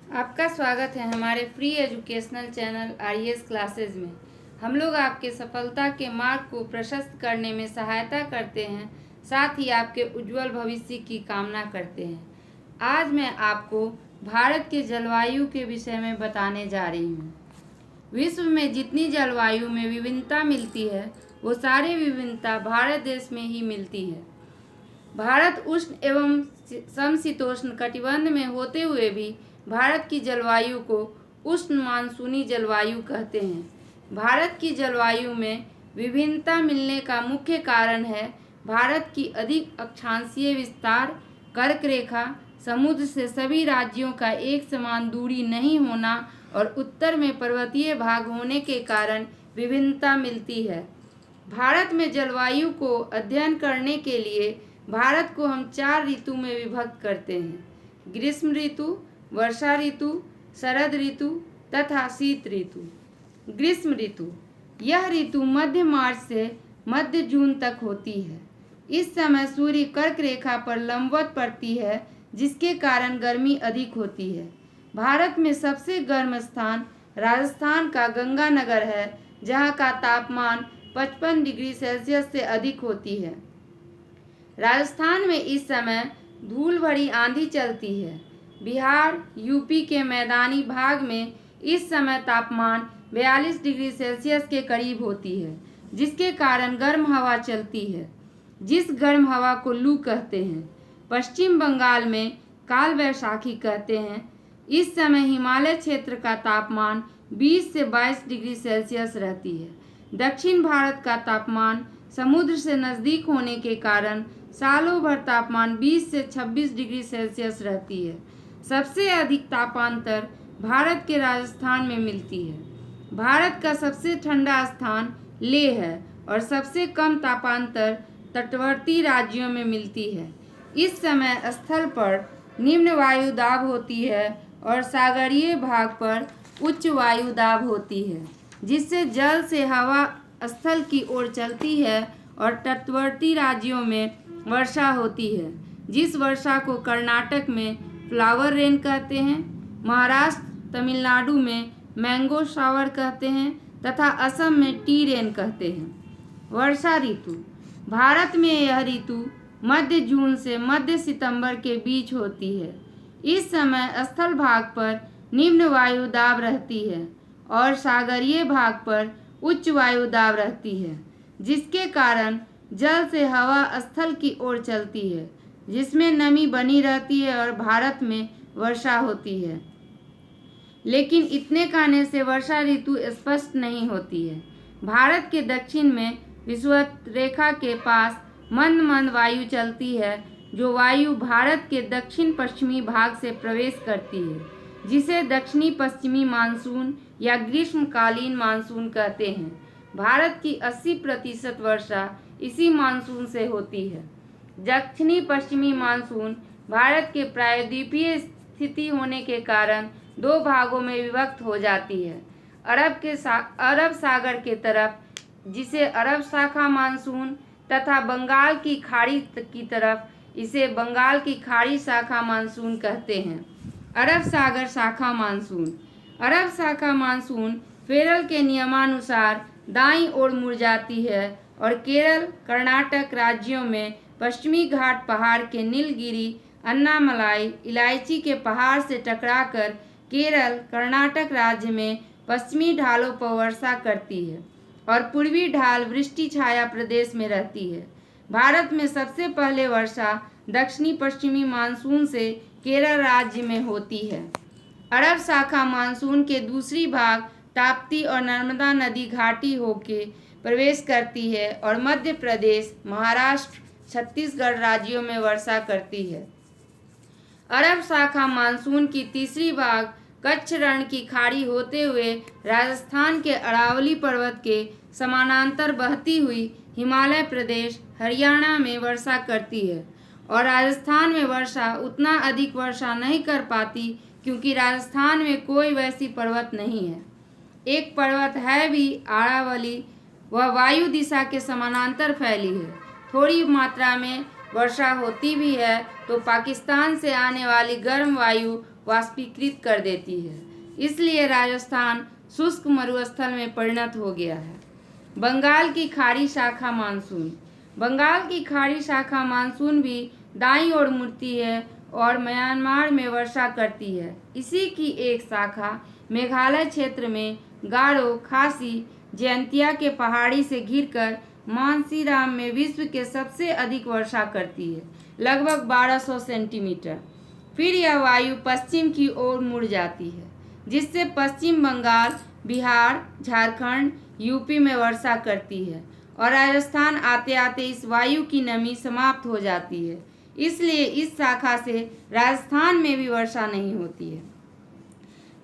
आपका स्वागत है हमारे free educational channel IAS classes में। हम लोग आपके सफलता के मार्ग को प्रशस्त करने में सहायता करते हैं, साथ ही आपके उज्जवल भविष्य की कामना करते हैं। आज मैं आपको भारत के जलवायु के विषय में बताने जा रही हूँ। विश्व में जितनी जलवायु में विभिन्नता मिलती है, वो सारी विभिन्नता भारत देश में ही मिलती है। भारत उष्ण एवं समशीतोष्ण कटिबंध में होते हुए भी भारत की जलवायु को उष्ण मानसूनी जलवायु कहते हैं। भारत की जलवायु में विभिन्नता मिलने का मुख्य कारण है भारत की अधिक अक्षांशीय विस्तार, कर्क रेखा, समुद्र से सभी राज्यों का एक समान दूरी नहीं होना और उत्तर में पर्वतीय भाग होने के कारण विभिन्नता मिलती है। भारत में जलवायु को अध्ययन करने के लिए भारत को हम 4 ऋतु में विभक्त करते हैं: ग्रीष्म ऋतु, वर्षा ऋतु, शरद ऋतु तथा शीत ऋतु। ग्रीष्म ऋतु, यह ऋतु मध्य मार्च से मध्य जून तक होती है। इस समय सूर्य कर्क रेखा पर लंबवत पड़ती है, जिसके कारण गर्मी अधिक होती है। भारत में सबसे गर्म स्थान राजस्थान का गंगानगर है, जहाँ का तापमान 55 डिग्री सेल्सियस से अधिक होती है। राजस्थान में इस समय धूल भरी आंधी चलती है। बिहार, यूपी के मैदानी भाग में इस समय तापमान 42 डिग्री सेल्सियस के करीब होती है, जिसके कारण गर्म हवा चलती है, जिस गर्म हवा को लू कहते हैं। पश्चिम बंगाल में काल वैशाखी कहते हैं। इस समय हिमालय क्षेत्र का तापमान 20 से 22 डिग्री सेल्सियस रहती है। दक्षिण भारत का तापमान समुद्र से नज़दीक होने के कारण सालों भर तापमान 20 से 26 डिग्री सेल्सियस रहती है। सबसे अधिक तापांतर भारत के राजस्थान में मिलती है। भारत का सबसे ठंडा स्थान लेह है और सबसे कम तापांतर तटवर्ती राज्यों में मिलती है। इस समय स्थल पर निम्न वायु दाब होती है और सागरीय भाग पर उच्च वायु दाब होती है, जिससे जल से हवा स्थल की ओर चलती है और तटवर्ती राज्यों में वर्षा होती है, जिस वर्षा को कर्नाटक में फ्लावर रेन कहते हैं, महाराष्ट्र, तमिलनाडु में मैंगो शावर कहते हैं तथा असम में टी रेन कहते हैं। वर्षा ऋतु, भारत में यह ऋतु मध्य जून से मध्य सितंबर के बीच होती है। इस समय स्थल भाग पर निम्न वायु दाब रहती है और सागरीय भाग पर उच्च वायु दाब रहती है, जिसके कारण जल से हवा स्थल की ओर चलती है, जिसमें नमी बनी रहती है और भारत में वर्षा होती है। लेकिन इतने कहने से वर्षा ऋतु स्पष्ट नहीं होती है। भारत के दक्षिण में विषुवत रेखा के पास मंद मंद वायु चलती है, जो वायु भारत के दक्षिण पश्चिमी भाग से प्रवेश करती है, जिसे दक्षिणी पश्चिमी मानसून या ग्रीष्मकालीन मानसून कहते हैं। भारत की 80% वर्षा इसी मानसून से होती है। दक्षिणी पश्चिमी मानसून भारत के प्रायद्वीपीय स्थिति होने के कारण 2 भागों में विभक्त हो जाती है। अरब सागर के तरफ, जिसे अरब शाखा मानसून, तथा बंगाल की खाड़ी की तरफ, इसे बंगाल की खाड़ी शाखा मानसून कहते हैं। अरब सागर शाखा मानसून, अरब शाखा मानसून फेरल के नियमानुसार दाईं ओर मुड़ जाती है और केरल, कर्नाटक राज्यों में पश्चिमी घाट पहाड़ के नीलगिरी, अन्नामलाई, इलायची के पहाड़ से टकराकर केरल, कर्नाटक राज्य में पश्चिमी ढालों पर वर्षा करती है और पूर्वी ढाल वृष्टि छाया प्रदेश में रहती है। भारत में सबसे पहले वर्षा दक्षिणी पश्चिमी मानसून से केरल राज्य में होती है। अरब शाखा मानसून के दूसरी भाग ताप्ती और नर्मदा नदी घाटी होके प्रवेश करती है और मध्य प्रदेश, महाराष्ट्र, छत्तीसगढ़ राज्यों में वर्षा करती है। अरब शाखा मानसून की तीसरी भाग कच्छ रण की खाड़ी होते हुए राजस्थान के अरावली पर्वत के समानांतर बहती हुई हिमालय प्रदेश, हरियाणा में वर्षा करती है और राजस्थान में वर्षा उतना अधिक वर्षा नहीं कर पाती, क्योंकि राजस्थान में कोई वैसी पर्वत नहीं है। एक पर्वत है भी, अरावली, वह वायु दिशा के समानांतर फैली है। थोड़ी मात्रा में वर्षा होती भी है तो पाकिस्तान से आने वाली गर्म वायु वाष्पीकृत कर देती है, इसलिए राजस्थान शुष्क मरुस्थल में परिणत हो गया है। बंगाल की खाड़ी शाखा मानसून। बंगाल की खाड़ी शाखा मानसून भी दाईं ओर मुड़ती है और म्यांमार में वर्षा करती है। इसी की एक शाखा मेघालय क्षेत्र में गारो, खासी, जयंतिया के पहाड़ी से घिरकर मानसीराम में विश्व के सबसे अधिक वर्षा करती है, लगभग 1200 सेंटीमीटर। फिर यह वायु पश्चिम की ओर मुड़ जाती है, जिससे पश्चिम बंगाल, बिहार, झारखंड, यूपी में वर्षा करती है और राजस्थान आते आते इस वायु की नमी समाप्त हो जाती है, इसलिए इस शाखा से राजस्थान में भी वर्षा नहीं होती है।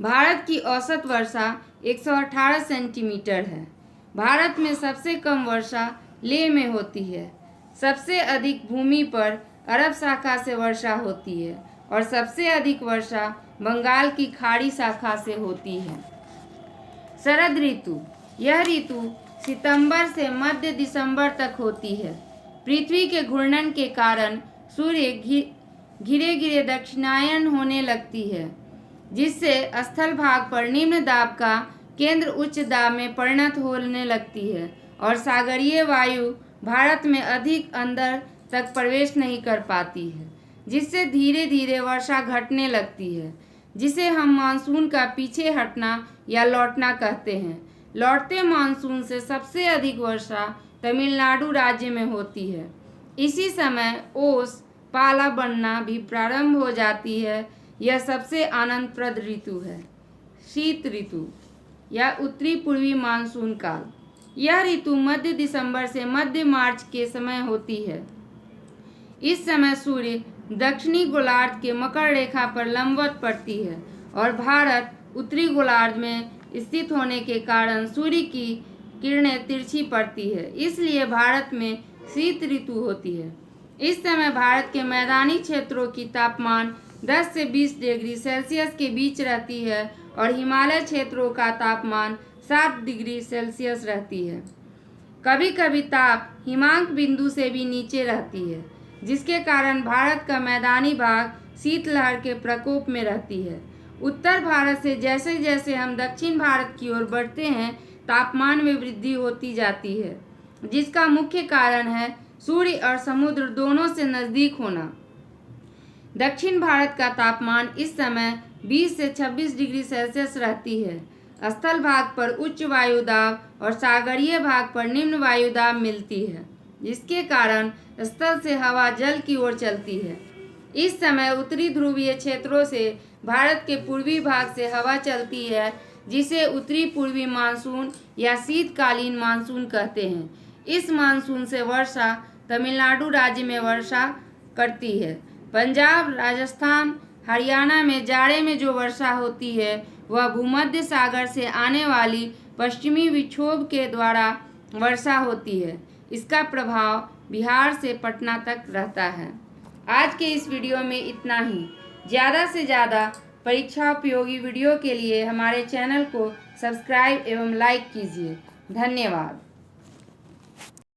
भारत की औसत वर्षा 118 सेंटीमीटर है। भारत में सबसे कम वर्षा लेह में होती है। सबसे अधिक भूमि पर अरब शाखा से वर्षा होती है और सबसे अधिक वर्षा बंगाल की खाड़ी शाखा से होती है। शरद ऋतु। यह ऋतु सितंबर से मध्य दिसंबर तक होती है। पृथ्वी के घूर्णन के कारण सूर्य धीरे धीरे दक्षिणायन होने लगती है, जिससे स्थल भाग पर निम्न दाब का केंद्र उच्च दाब में परिणत होने लगती है और सागरीय वायु भारत में अधिक अंदर तक प्रवेश नहीं कर पाती है, जिससे धीरे धीरे वर्षा घटने लगती है, जिसे हम मानसून का पीछे हटना या लौटना कहते हैं। लौटते मानसून से सबसे अधिक वर्षा तमिलनाडु राज्य में होती है। इसी समय ओस पाला बनना भी प्रारंभ हो जाती है। यह सबसे आनंदप्रद ऋतु है। शीत ऋतु या उत्तरी पूर्वी मानसून काल। यह ऋतु मध्य दिसंबर से मध्य मार्च के समय होती है। इस समय सूर्य दक्षिणी गोलार्ध के मकर रेखा पर लंबवत पड़ती है और भारत उत्तरी गोलार्ध में स्थित होने के कारण सूर्य की किरणें तिरछी पड़ती है, इसलिए भारत में शीत ऋतु होती है। इस समय भारत के मैदानी क्षेत्रों की तापमान 10 से 20 डिग्री सेल्सियस के बीच रहती है और हिमालय क्षेत्रों का तापमान 7 डिग्री सेल्सियस रहती है। कभी कभी ताप हिमांक बिंदु से भी नीचे रहती है, जिसके कारण भारत का मैदानी भाग शीतलहर के प्रकोप में रहती है। उत्तर भारत से जैसे जैसे हम दक्षिण भारत की ओर बढ़ते हैं, तापमान में वृद्धि होती जाती है, जिसका मुख्य कारण है सूर्य और समुद्र दोनों से नज़दीक होना। दक्षिण भारत का तापमान इस समय 20 से 26 डिग्री सेल्सियस रहती है। स्थल भाग पर उच्च वायुदाब और सागरीय भाग पर निम्न वायुदाब मिलती है, जिसके कारण स्थल से हवा जल की ओर चलती है। इस समय उत्तरी ध्रुवीय क्षेत्रों से भारत के पूर्वी भाग से हवा चलती है, जिसे उत्तरी पूर्वी मानसून या शीतकालीन मानसून कहते हैं। इस मानसून से वर्षा तमिलनाडु राज्य में वर्षा करती है। पंजाब, राजस्थान, हरियाणा में जाड़े में जो वर्षा होती है वह भूमध्य सागर से आने वाली पश्चिमी विक्षोभ के द्वारा वर्षा होती है। इसका प्रभाव बिहार से पटना तक रहता है। आज के इस वीडियो में इतना ही। ज़्यादा से ज़्यादा परीक्षा उपयोगी वीडियो के लिए हमारे चैनल को सब्सक्राइब एवं लाइक कीजिए। धन्यवाद।